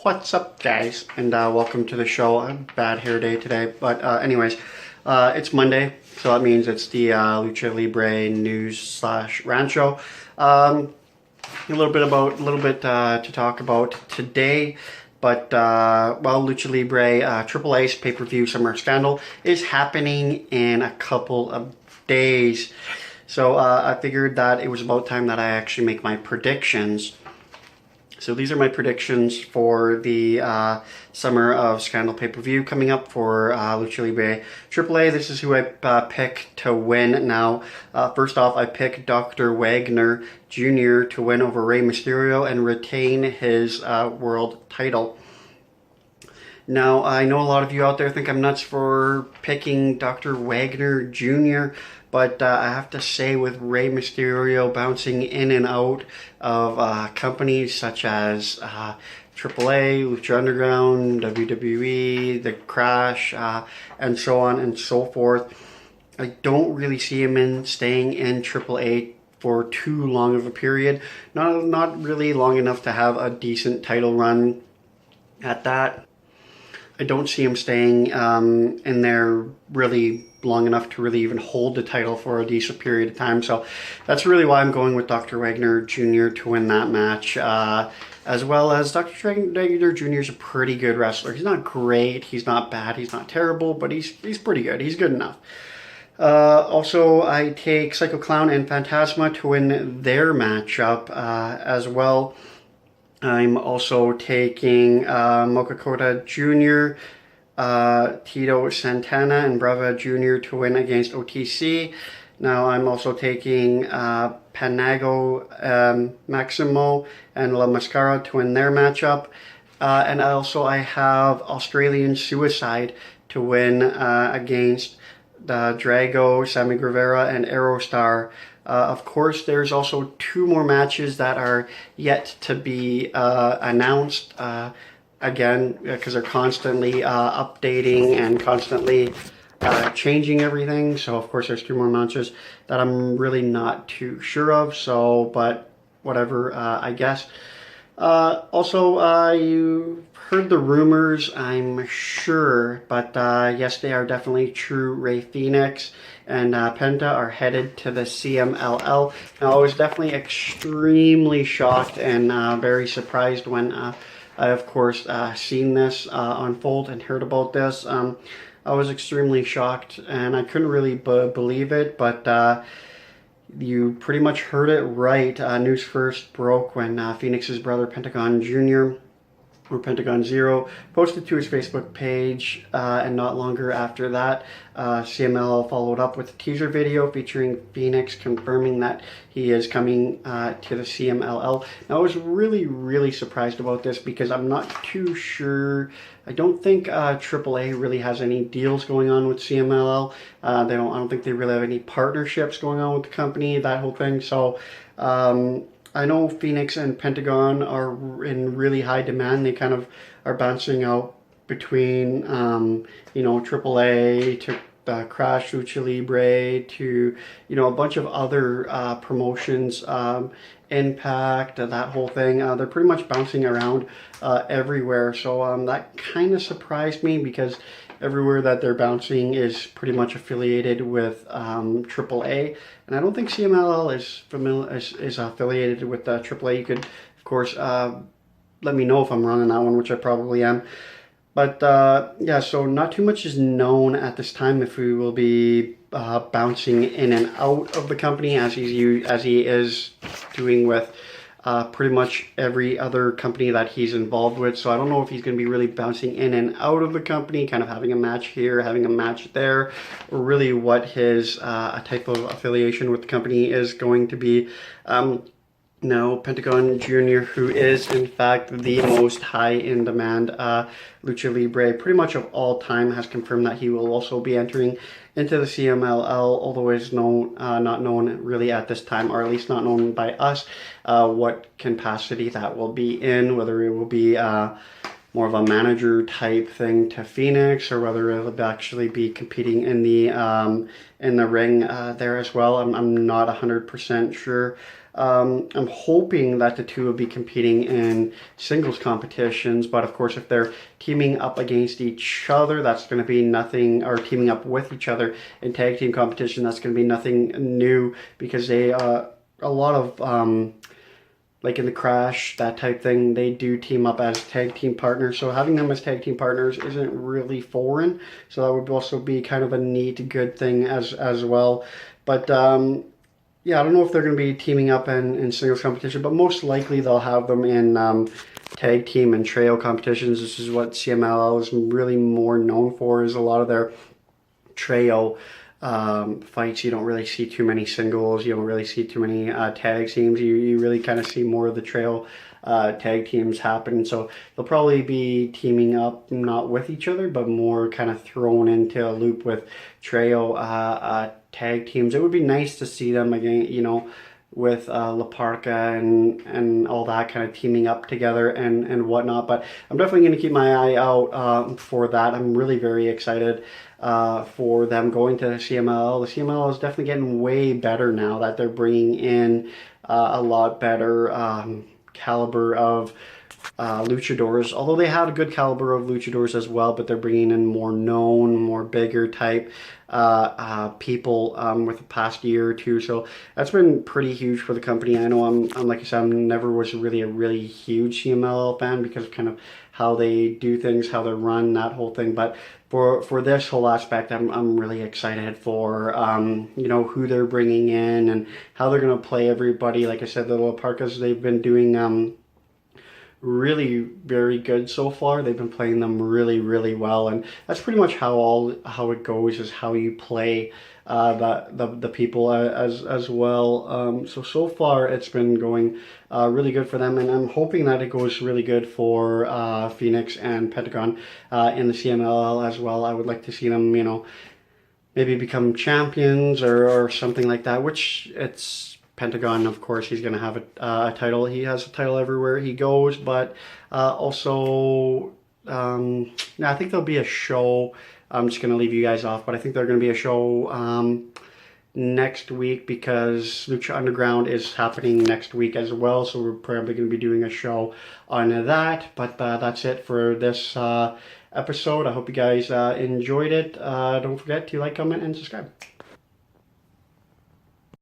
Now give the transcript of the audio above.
What's up, guys, and welcome to the show. Bad hair day today, but anyways, it's Monday, so that means it's the Lucha Libre news slash rant show. A little bit to talk about today, but well, Lucha Libre Triple A's pay-per-view Summer Scandal is happening in a couple of days, so I figured that it was about time that I actually make my predictions. So these are my predictions for the Summer of Scandal pay-per-view coming up for Lucha Libre AAA. This is who I pick to win now. First off, I pick Dr. Wagner Jr. to win over Rey Mysterio and retain his world title. Now, I know a lot of you out there think I'm nuts for picking Dr. Wagner Jr., but I have to say, with Rey Mysterio bouncing in and out of companies such as AAA, Lucha Underground, WWE, The Crash, and so on and so forth, I don't really see him staying in AAA for too long of a period. Not really long enough to have a decent title run at that. I don't see him staying in there really long enough to really even hold the title for a decent period of time. So that's really why I'm going with Dr. Wagner Jr. to win that match. As well as Dr. Wagner Jr. is a pretty good wrestler. He's not great, he's not bad, he's not terrible, but he's pretty good. He's good enough. Also, I take Psycho Clown and Phantasma to win their matchup as well. I'm also taking Mocha Kota Jr., Tito Santana, and Brava Jr. to win against OTC. Now I'm also taking Panago Maximo and La Mascara to win their matchup. And I have Australian Suicide to win against Drago, Sammy Guevara, and Aerostar. Of course, there's also two more matches that are yet to be announced. Again, because they're constantly updating and constantly changing everything. So, of course, there's two more matches that I'm really not too sure of. So, but whatever, I guess. Also, you heard the rumors, I'm sure, but yes, they are definitely true. Rey Fenix and Penta are headed to the CMLL. Now, I was definitely extremely shocked and very surprised when I, of course, seen this unfold and heard about this. I was extremely shocked and I couldn't really believe it, but you pretty much heard it right. News first broke when Phoenix's brother Pentagon Jr., or Pentagon Zero, posted to his Facebook page, and not longer after that, CMLL followed up with a teaser video featuring Phoenix confirming that he is coming to the CMLL. Now, I was really surprised about this because I'm not too sure. I don't think AAA really has any deals going on with CMLL. I don't think they really have any partnerships going on with the company, that whole thing. So, I know Phoenix and Pentagon are in really high demand. They kind of are bouncing out between, AAA to Crash, Lucha Libre, to, a bunch of other promotions, Impact, that whole thing. They're pretty much bouncing around everywhere. So that kind of surprised me because everywhere that they're bouncing is pretty much affiliated with AAA, and I don't think CMLL is affiliated with AAA. You could, of course, let me know if I'm wrong on that one, which I probably am. But yeah, so not too much is known at this time if we will be bouncing in and out of the company as he is doing with pretty much every other company that he's involved with. So I don't know if he's going to be really bouncing in and out of the company, kind of having a match here, having a match there, or really what his type of affiliation with the company is going to be. Now, Pentagon Jr., who is in fact the most high in demand Lucha Libre pretty much of all time, has confirmed that he will also be entering into the CMLL, although it is not known really at this time, or at least not known by us, what capacity that will be in, whether it will be more of a manager type thing to Phoenix, or whether it'll actually be competing in the ring there as well. I'm not 100% sure. I'm hoping that the two will be competing in singles competitions, but of course if they're teaming up against each other, that's going to be nothing, or teaming up with each other in tag team competition, that's going to be nothing new, because they, a lot of, like in the Crash, that type thing, they do team up as tag team partners. So having them as tag team partners isn't really foreign. So that would also be kind of a neat, good thing as well. But yeah, I don't know if they're going to be teaming up in singles competition, but most likely they'll have them in tag team and trio competitions. This is what CMLL is really more known for, is a lot of their trio fights. You don't really see too many singles. You don't really see too many tag teams. You really kind of see more of the trio tag teams happen. So they'll probably be teaming up, not with each other, but more kind of thrown into a loop with trio tag teams. It would be nice to see them again, you know, with La Parca and all that kind of teaming up together and whatnot. But I'm definitely going to keep my eye out for that. I'm really very excited for them going to the CMLL. The CMLL is definitely getting way better now that they're bringing in a lot better caliber of luchadors, although they had a good caliber of luchadors as well, but they're bringing in more known, more bigger type people with the past year or two. So that's been pretty huge for the company. I know I'm like I said, I never was really a really huge CMLL fan because of kind of how they do things, how they run, that whole thing. But for this whole aspect, I'm really excited for you know, who they're bringing in and how they're gonna play everybody. Like I said, the little Parkas, they've been doing really very good so far. They've been playing them really well, and that's pretty much how it goes, is how you play the people as well. So far it's been going really good for them, and I'm hoping that it goes really good for Phoenix and Pentagon in the CMLL as well. I would like to see them, you know, maybe become champions or something like that, which it's Pentagon, of course, he's going to have a title. He has a title everywhere he goes, but also, I think there'll be a show. I'm just going to leave you guys off, but I think there's going to be a show next week, because Lucha Underground is happening next week as well, so we're probably going to be doing a show on that. But that's it for this episode. I hope you guys enjoyed it. Don't forget to like, comment, and subscribe.